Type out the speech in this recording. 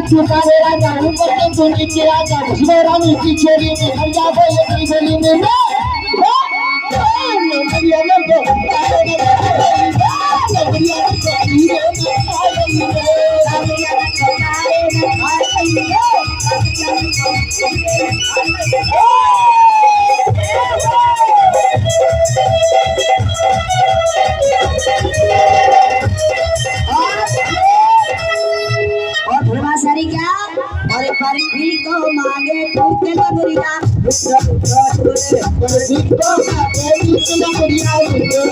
चुकावे राजा ऊपर के तो नीचे आजा शिवरानी की छोरी में हर जा बोले अपनी गली में बढ़िया लंबो सरी क्या और परफी को मांगे टूटे लगरिया परफी को मांगे टूटे लगरिया